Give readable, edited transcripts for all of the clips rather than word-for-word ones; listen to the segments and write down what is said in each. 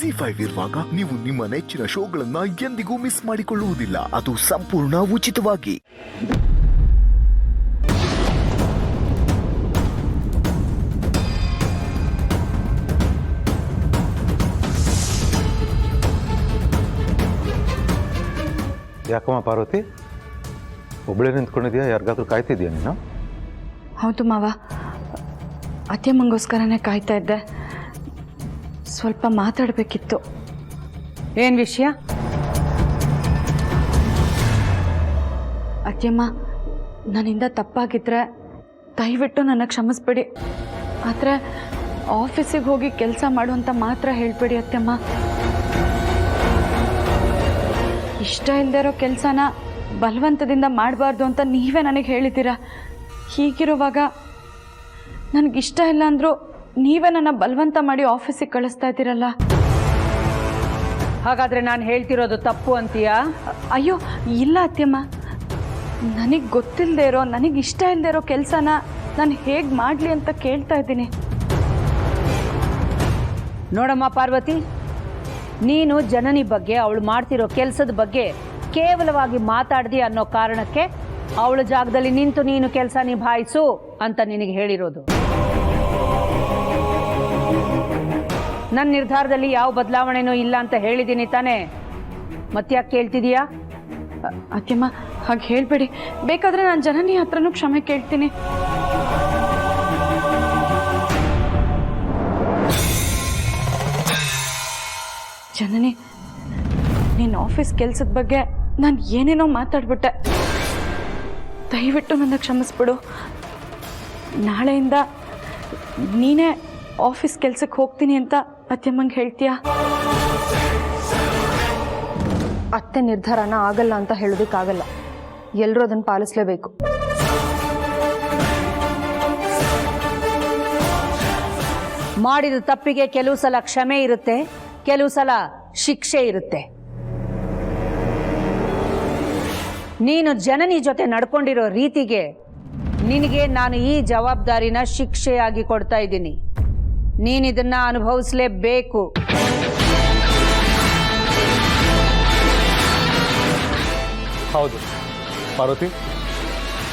ZEE5 ಇರುವಾಗ ನೀವು ನಿಮ್ಮ ನೆಚ್ಚಿನ ಶೋಗಳನ್ನ ಎಂದಿಗೂ ಮಿಸ್ ಮಾಡಿಕೊಳ್ಳುವುದಿಲ್ಲ. ಅದು ಸಂಪೂರ್ಣ ಉಚಿತವಾಗಿ. ಯಾಕಮ್ಮ ಪಾರ್ವತಿ, ಒಬ್ಬಳೇ ನಿಂತ್ಕೊಂಡಿದ್ಯಾ? ಯಾರಿಗಾದ್ರೂ ಕಾಯ್ತಿದ್ಯಾ ನೀನು? ಹೌದು ಮಾವ, ಅತ್ಯಮ್ಮಂಗೋಸ್ಕರನೇ ಕಾಯ್ತಾ ಇದ್ದೆ. ಸ್ವಲ್ಪ ಮಾತಾಡಬೇಕಿತ್ತು. ಏನು ವಿಷಯ? ಅತ್ಯಮ್ಮ, ನನ್ನಿಂದ ತಪ್ಪಾಗಿದ್ರೆ ದಯವಿಟ್ಟು ನನ್ನ ಕ್ಷಮಿಸ್ಬಿಡಿ. ಆದರೆ ಆಫೀಸಿಗೆ ಹೋಗಿ ಕೆಲಸ ಮಾಡು ಅಂತ ಮಾತ್ರ ಹೇಳ್ಬೇಡಿ ಅತ್ಯಮ್ಮ. ಇಷ್ಟ ಇಲ್ಲದೆ ಇರೋ ಕೆಲಸನ ಬಲವಂತದಿಂದ ಮಾಡಬಾರ್ದು ಅಂತ ನೀವೇ ನನಗೆ ಹೇಳಿದ್ದೀರಾ. ಹೀಗಿರುವಾಗ ನನಗಿಷ್ಟ ಇಲ್ಲ ಅಂದರೂ ನೀವೇ ನನ್ನ ಬಲವಂತ ಮಾಡಿ ಆಫೀಸಿಗೆ ಕಳಿಸ್ತಾ ಇದ್ದೀರಲ್ಲ. ಹಾಗಾದರೆ ನಾನು ಹೇಳ್ತಿರೋದು ತಪ್ಪು ಅಂತೀಯಾ? ಅಯ್ಯೋ ಇಲ್ಲ ಅತ್ಯಮ್ಮ, ನನಗೆ ಗೊತ್ತಿಲ್ಲದೆ ಇರೋ, ನನಗಿಷ್ಟ ಇಲ್ಲದೆ ಇರೋ ಕೆಲಸನ ನಾನು ಹೇಗೆ ಮಾಡಲಿ ಅಂತ ಕೇಳ್ತಾ ಇದ್ದೀನಿ. ನೋಡಮ್ಮ ಪಾರ್ವತಿ, ನೀನು ಜನನಿ ಬಗ್ಗೆ, ಅವಳು ಮಾಡ್ತಿರೋ ಕೆಲಸದ ಬಗ್ಗೆ ಕೇವಲವಾಗಿ ಮಾತಾಡ್ದಿ ಅನ್ನೋ ಕಾರಣಕ್ಕೆ ಅವಳ ಜಾಗದಲ್ಲಿ ನಿಂತು ನೀನು ಕೆಲಸ ನಿಭಾಯಿಸು ಅಂತ ನಿನಗೆ ಹೇಳಿರೋದು. ನನ್ನ ನಿರ್ಧಾರದಲ್ಲಿ ಯಾವ ಬದಲಾವಣೆನೂ ಇಲ್ಲ ಅಂತ ಹೇಳಿದ್ದೀನಿ ತಾನೇ? ಮತ್ತ್ಯಾಕೆ ಕೇಳ್ತಿದೀಯಾ? ಅತ್ಯಮ್ಮ ಹಾಗೆ ಹೇಳ್ಬೇಡಿ. ಬೇಕಾದರೆ ನಾನು ಜನನಿ ಹತ್ರನೂ ಕ್ಷಮೆ ಕೇಳ್ತೀನಿ. ಜನನಿ, ನಿನ್ನ ಆಫೀಸ್ ಕೆಲಸದ ಬಗ್ಗೆ ನಾನು ಏನೇನೋ ಮಾತಾಡ್ಬಿಟ್ಟೆ. ದಯವಿಟ್ಟು ನನ್ನ ಕ್ಷಮಿಸ್ಬಿಡು. ನಾಳೆಯಿಂದ ನೀನೇ ಆಫೀಸ್ ಕೆಲಸಕ್ಕೆ ಹೋಗ್ತೀನಿ ಅಂತ ಅತ್ಯಮ್ಮಂಗೆ ಹೇಳ್ತೀಯಾ? ಅತ್ತೆ ನಿರ್ಧಾರನ ಆಗಲ್ಲ ಅಂತ ಹೇಳೋದಕ್ಕಾಗಲ್ಲ. ಎಲ್ಲರೂ ಅದನ್ನು ಪಾಲಿಸಲೇಬೇಕು. ಮಾಡಿದ ತಪ್ಪಿಗೆ ಕೆಲವು ಸಲ ಕ್ಷಮೆ ಇರುತ್ತೆ, ಕೆಲವು ಸಲ ಶಿಕ್ಷೆ ಇರುತ್ತೆ. ನೀನು ಜನನಿ ಜೊತೆ ನಡ್ಕೊಂಡಿರೋ ರೀತಿಗೆ ನಿನಗೆ ನಾನು ಈ ಜವಾಬ್ದಾರಿನ ಶಿಕ್ಷೆಯಾಗಿ ಕೊಡ್ತಾ ಇದ್ದೀನಿ. ನೀನಿದನ್ನ ಅನುಭವಿಸಲೇಬೇಕು. ಹೌದು ಪಾರ್ವತಿ,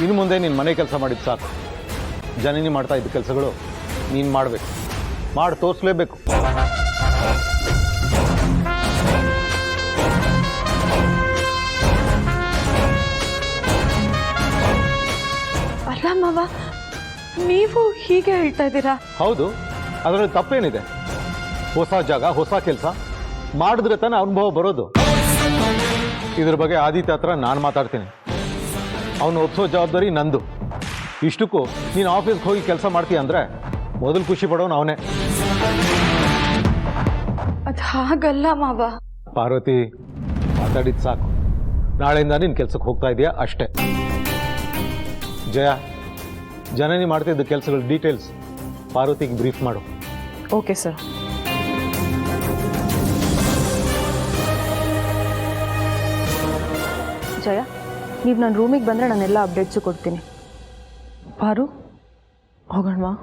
ಇನ್ನು ಮುಂದೆ ನೀನು ಮನೆ ಕೆಲಸ ಮಾಡಿದ್ದು ಸಾಕು. ಜನನಿ ಮಾಡ್ತಾ ಇದ್ದ ಕೆಲಸಗಳು ನೀನು ಮಾಡಬೇಕು, ಮಾಡಿ ತೋರಿಸ್ಲೇಬೇಕು. ಅಲ್ಲ ಮಾವ, ನೀವು ಹೀಗೆ ಹೇಳ್ತಾ ಇದ್ದೀರಾ? ಹೌದು, ಅದರಲ್ಲಿ ತಪ್ಪೇನಿದೆ? ಹೊಸ ಜಾಗ, ಹೊಸ ಕೆಲಸ ಮಾಡಿದ್ರೆ ತಾನೇ ಅನುಭವ ಬರೋದು. ಇದ್ರ ಬಗ್ಗೆ ಆದಿತ್ಯ ಹತ್ರ ನಾನು ಮಾತಾಡ್ತೀನಿ. ಅವನು ಒಪ್ಸೋ ಜವಾಬ್ದಾರಿ ನಂದು. ಇಷ್ಟಕ್ಕೂ ನೀನು ಆಫೀಸ್ಗೆ ಹೋಗಿ ಕೆಲಸ ಮಾಡ್ತೀಯ ಅಂದರೆ ಮೊದಲು ಖುಷಿ ಪಡೋನು ಅವನೇ. ಅದು ಹಾಗಲ್ಲ ಮಾವ. ಪಾರ್ವತಿ, ಮಾತಾಡಿದ್ದು ಸಾಕು. ನಾಳೆಯಿಂದ ನೀನು ಕೆಲಸಕ್ಕೆ ಹೋಗ್ತಾ ಇದೆಯಾ ಅಷ್ಟೇ. ಜಯ, ಜನನಿ ಮಾಡ್ತಿದ್ದ ಕೆಲಸಗಳ ಡೀಟೇಲ್ಸ್ ಪಾರ್ವತಿಗೆ ಬ್ರೀಫ್ ಮಾಡು. Okay sir. ಜಯ, ನೀವು ನನ್ನ ರೂಮಿಗೆ ಬಂದರೆ ನಾನೆಲ್ಲ ಅಪ್ಡೇಟ್ಸು ಕೊಡ್ತೀನಿ. ಪಾರು, ಹೋಗೋಣವಾ?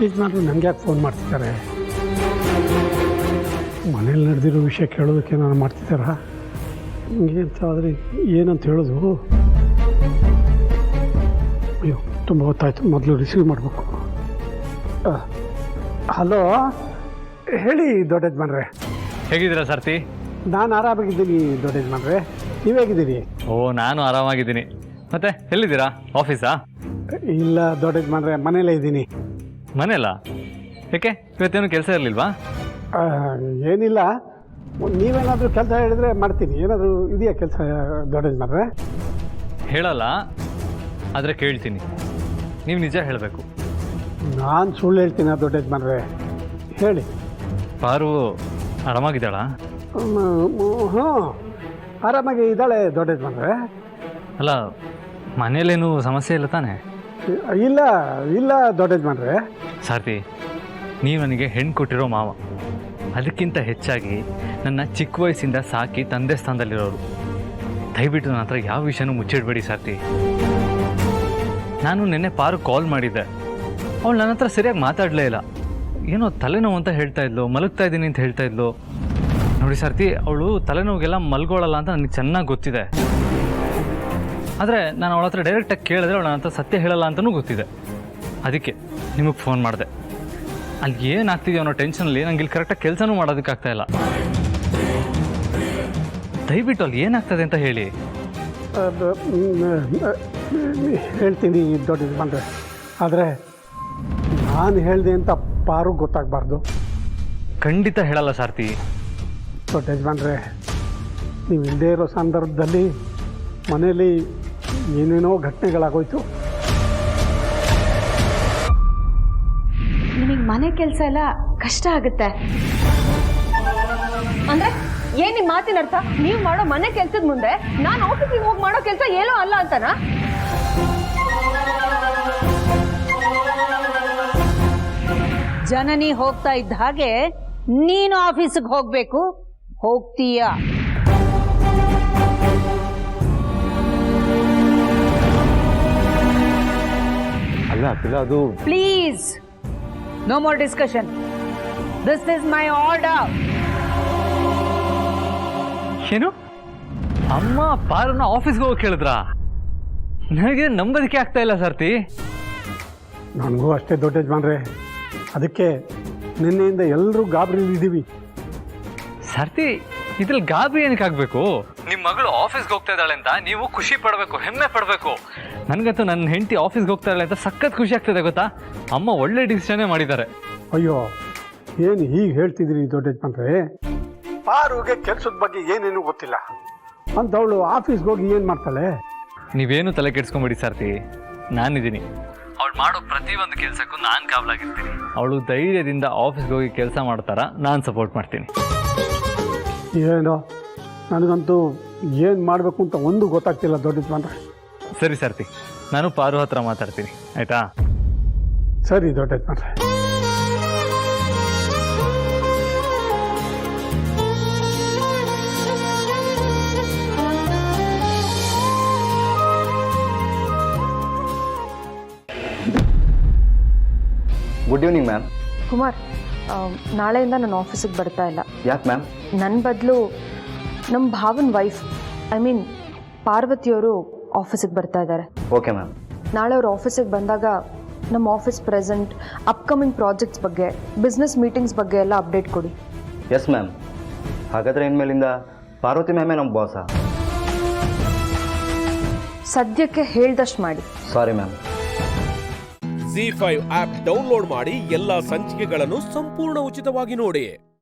ಯಜಮಾನರು ನನಗೆ ಯಾಕೆ ಫೋನ್ ಮಾಡ್ತಿದ್ದಾರೆ? ಮನೇಲಿ ನಡೆದಿರೋ ವಿಷಯ ಕೇಳೋದಕ್ಕೆ ನಾನು ಮಾಡ್ತಿದ್ದಾರಾ? ಹಿಂಗೆ ಅಂತ ಆದರೆ ಏನಂತ ಹೇಳೋದು? ಅಯ್ಯೋ, ತುಂಬ ಹೊತ್ತಾಯ್ತು. ಮೊದಲು ರಿಸೀವ್ ಮಾಡಬೇಕು. ಹಲೋ, ಹೇಳಿ ದೊಡ್ಡ ಯಜಮಾನ್ರೆ. ಹೇಗಿದ್ದೀರಾ ಸರ್ತಿ? ನಾನು ಆರಾಮಾಗಿದ್ದೀನಿ ದೊಡ್ಡ ಯಜಮಾನ್ರೆ, ನೀವು ಹೇಗಿದ್ದೀರಿ? ಓ, ನಾನು ಆರಾಮಾಗಿದ್ದೀನಿ. ಮತ್ತೆ ಎಲ್ಲಿದ್ದೀರಾ? ಆಫೀಸಾ? ಇಲ್ಲ ದೊಡ್ಡ ಯಜಮಾನ್ರೆ, ಮನೇಲೇ ಇದ್ದೀನಿ. ಮನೆಯಲ್ಲ? ಯಾಕೆ ಇವತ್ತೇನು ಕೆಲಸ ಇರಲಿಲ್ವಾ? ಏನಿಲ್ಲ, ನೀವೇನಾದರೂ ಕೆಲಸ ಹೇಳಿದ್ರೆ ಮಾಡ್ತೀನಿ. ಏನಾದರೂ ಇದೆಯಾ ಕೆಲಸ ದೊಡ್ಡ ಯಜಮಾನ್ರೆ? ಹೇಳಲ್ಲ, ಆದರೆ ಕೇಳ್ತೀನಿ. ನೀವು ನಿಜ ಹೇಳಬೇಕು. ನಾನು ಸುಳ್ಳು ಹೇಳ್ತೀನಿ ದೊಡ್ಡ ಯಜಮಾನ್ರೆ. ಹೇಳಿ. ಪಾರು ಆರಾಮಾಗಿದ್ದಾಳಾ? ಹಾಂ, ಆರಾಮಾಗಿ ಇದ್ದಾಳೆ ದೊಡ್ಡ ಯಜಮಾನ್ರೆ. ಅಲ್ಲ, ಮನೇಲೇನು ಸಮಸ್ಯೆ ಇಲ್ಲ ತಾನೆ? ಇಲ್ಲ ಇಲ್ಲ ದೊಡ್ಡ ಯಜಮಾನ್ರೆ. ಸಾರ್ಥಿ, ನೀವು ನನಗೆ ಹೆಣ್ಣು ಕೊಟ್ಟಿರೋ ಮಾವ, ಅದಕ್ಕಿಂತ ಹೆಚ್ಚಾಗಿ ನನ್ನ ಚಿಕ್ಕ ವಯಸ್ಸಿಂದ ಸಾಕಿ ತಂದೆ ಸ್ಥಾನದಲ್ಲಿರೋರು. ದಯವಿಟ್ಟು ನನ್ನ ಹತ್ರ ಯಾವ ವಿಷಯನೂ ಮುಚ್ಚಿಡಬೇಡಿ ಸಾರ್ಥಿ. ನಾನು ನಿನ್ನೆ ಪಾರು ಕಾಲ್ ಮಾಡಿದ್ದೆ, ಅವಳು ನನ್ನ ಹತ್ರ ಸರಿಯಾಗಿ ಮಾತಾಡಲೇ ಇಲ್ಲ. ಏನೋ ತಲೆನೋವು ಅಂತ ಹೇಳ್ತಾ ಇದ್ಲು, ಮಲಗ್ತಾ ಇದ್ದೀನಿ ಅಂತ ಹೇಳ್ತಾ ಇದ್ಲು. ನೋಡಿ ಸಾರ್ಥಿ, ಅವಳು ತಲೆನೋವಿಗೆಲ್ಲ ಮಲ್ಗೋಳಲ್ಲ ಅಂತ ನನಗೆ ಚೆನ್ನಾಗಿ ಗೊತ್ತಿದೆ. ಆದರೆ ನಾನು ಅವಳ ಹತ್ರ ಡೈರೆಕ್ಟಾಗಿ ಕೇಳಿದ್ರೆ ಅವಳು ನನ್ನ ಹತ್ರ ಸತ್ಯ ಹೇಳಲ್ಲ ಅಂತಲೂ ಗೊತ್ತಿದೆ. ಅದಕ್ಕೆ ನಿಮಗೆ ಫೋನ್ ಮಾಡಿದೆ. ಅಲ್ಲಿ ಏನಾಗ್ತಿದೆಯೋ ಅನ್ನೋ ಟೆನ್ಷನಲ್ಲಿ ನಂಗೆ ಇಲ್ಲಿ ಕರೆಕ್ಟಾಗಿ ಕೆಲಸನೂ ಮಾಡೋದಕ್ಕಾಗ್ತಾಯಿಲ್ಲ. ದಯವಿಟ್ಟು ಅಲ್ಲಿ ಏನಾಗ್ತದೆ ಅಂತ ಹೇಳಿ. ಹೇಳ್ತೀನಿ ದೊಡ್ಡ ಯಜಮಾನ್ರೆ, ಆದರೆ ನಾನು ಹೇಳಿದೆ ಅಂತ ಪಾರು ಗೊತ್ತಾಗಬಾರ್ದು. ಖಂಡಿತ ಹೇಳಲ್ಲ ಸಾರ್ಥಿ. ದೊಡ್ಡ ಯಜಮಾನ್ರೆ, ನೀವು ಇಲ್ಲದೇ ಇರೋ ಸಂದರ್ಭದಲ್ಲಿ ಮನೇಲಿ ಏನೇನೋ ಘಟನೆಗಳಾಗೋಯ್ತು. ನಿಮಗೆ ಮನೆ ಕೆಲಸ ಎಲ್ಲ ಕಷ್ಟ ಆಗುತ್ತೆ ಅಂದ್ರೆ ಏನ್ ನಿಮ್ಮ ಮಾತಿನ ಅರ್ಥ? ನೀವು ಮಾಡೋ ಮನೆ ಕೆಲ್ಸದ ಮುಂದೆ ನಾನು ಆಫೀಸಿಗೆ ಹೋಗಿ ಮಾಡೋ ಕೆಲಸ ಏನೋ ಅಲ್ಲ ಅಂತನಾ? ಜನನಿ ಹೋಗ್ತಾ ಇದ್ದ ಹಾಗೆ ನೀನು ಆಫೀಸಿಗೆ ಹೋಗ್ಬೇಕು. ಹೋಗ್ತೀಯಾ? ಅಲ್ಲ ಅಖಿಲ, ಅದು please, no more discussion. This is my order. ಏನು, ಅಮ್ಮ ಪಾರನ್ನ ಆಫೀಸ್ಗೆ ಹೋಗಿ ಕೇಳಿದ್ರಾ? ನನಗೆ ನಂಬೋದಕ್ಕೆ ಆಗ್ತಾ ಇಲ್ಲ ಸಾರ್ಥಿ. ನನಗೂ ಅಷ್ಟೇ ದೊಡ್ಡ ಯಜಮಾನ್ರೆ. ಅದಕ್ಕೆ ನಿನ್ನೆಯಿಂದ ಎಲ್ಲರೂ ಗಾಬರಿಲಿದ್ದೀವಿ. ಸಾರ್ಥಿ, ಇದ್ರಲ್ಲಿ ಗಾಬರಿ ಏನಕ್ಕೆ ಆಗಬೇಕು? ನಿಮ್ಮ ಮಗಳು ಆಫೀಸ್ಗೆ ಹೋಗ್ತಾ ಇದ್ದಾಳೆ ಅಂತ ನೀವು ಖುಷಿ ಪಡಬೇಕು, ಹೆಮ್ಮೆ ಪಡಬೇಕು. ನನಗಂತೂ ನನ್ನ ಹೆಂಡತಿ ಆಫೀಸ್ಗೆ ಹೋಗ್ತಾ ಇದ್ದಾಳೆ ಅಂತ ಸಖತ್ ಖುಷಿ ಆಗ್ತದೆ ಗೊತ್ತಾ. ಅಮ್ಮ ಒಳ್ಳೆ ಡಿಸಿಷನ್ನೇ ಮಾಡಿದ್ದಾರೆ. ಅಯ್ಯೋ, ಏನು ಹೀಗೆ ಹೇಳ್ತಿದ್ರಿ ದೊಡ್ಡ ಯಜಮಾನ್ರೆ? ಪಾರುಗೆ ಕೆಲಸದ ಬಗ್ಗೆ ಏನೇನು ಗೊತ್ತಿಲ್ಲ ಅಂತವಳು ಆಫೀಸ್ಗೆ ಹೋಗಿ ಏನು ಮಾಡ್ತಾಳೆ? ನೀವೇನು ತಲೆ ಕೆಡಿಸ್ಕೊಂಬೇಡಿ ಸಾರ್ಥಿ, ನಾನಿದ್ದೀನಿ. ಅವಳು ಮಾಡೋ ಪ್ರತಿಯೊಂದು ಕೆಲಸಕ್ಕೂ ನಾನು ಕಾವಲಾಗಿರ್ತೀನಿ. ಅವಳು ಧೈರ್ಯದಿಂದ ಆಫೀಸ್ಗೆ ಹೋಗಿ ಕೆಲಸ ಮಾಡ್ತಾರ, ನಾನು ಸಪೋರ್ಟ್ ಮಾಡ್ತೀನಿ. ಏನೋ ನನಗಂತೂ ಏನು ಮಾಡಬೇಕು ಅಂತ ಒಂದು ಗೊತ್ತಾಗ್ತಿಲ್ಲ ದೊಡ್ಡ ಯಜಮಾನ್ರೆ. ಸರಿ ಸಾರ್ಥಿ, ನಾನು ಪಾರು ಹತ್ರ ಮಾತಾಡ್ತೀನಿ, ಆಯ್ತಾ? ಸರಿ ದೊಡ್ಡ ಯಜಮಾನ್ರೆ. Good evening ma'am. ಕುಮಾರ್, ನಾಳೆಯಿಂದ ನಾನು ಆಫೀಸಿಗೆ ಬರ್ತಾ ಇಲ್ಲ. ಯಾಕೆ ಮ್ಯಾಮ್? ನನ್ನ ಬದಲು ನಮ್ಮ ಭಾವನ ವೈಫ್, ಐ ಮೀನ್ ಪಾರ್ವತಿಯವರು ಆಫೀಸಿಗೆ ಬರ್ತಾ ಇದ್ದಾರೆ. Okay ma'am. ನಾಳೆ ಅವ್ರು ಆಫೀಸಿಗೆ ಬಂದಾಗ ನಮ್ಮ ಆಫೀಸ್ ಪ್ರೆಸೆಂಟ್, ಅಪ್ಕಮಿಂಗ್ ಪ್ರಾಜೆಕ್ಟ್ಸ್ ಬಗ್ಗೆ, ಬಿಸ್ನೆಸ್ ಮೀಟಿಂಗ್ಸ್ ಬಗ್ಗೆ ಎಲ್ಲ ಅಪ್ಡೇಟ್ ಕೊಡಿ. Yes ma'am. ಹಾಗಾದರೆ ಇನ್ಮೇಲಿಂದ ಪಾರ್ವತಿ ಮ್ಯಾಮೇ ನಮ್ಮ ಬಾಸ. ಸದ್ಯಕ್ಕೆ ಹೇಳ್ದಷ್ಟು ಮಾಡಿ. Sorry ma'am. ZEE5 app download ಮಾಡಿ ಎಲ್ಲಾ ಸಂಚಿಕೆಗಳನ್ನು ಸಂಪೂರ್ಣ ಉಚಿತವಾಗಿ ನೋಡಿ.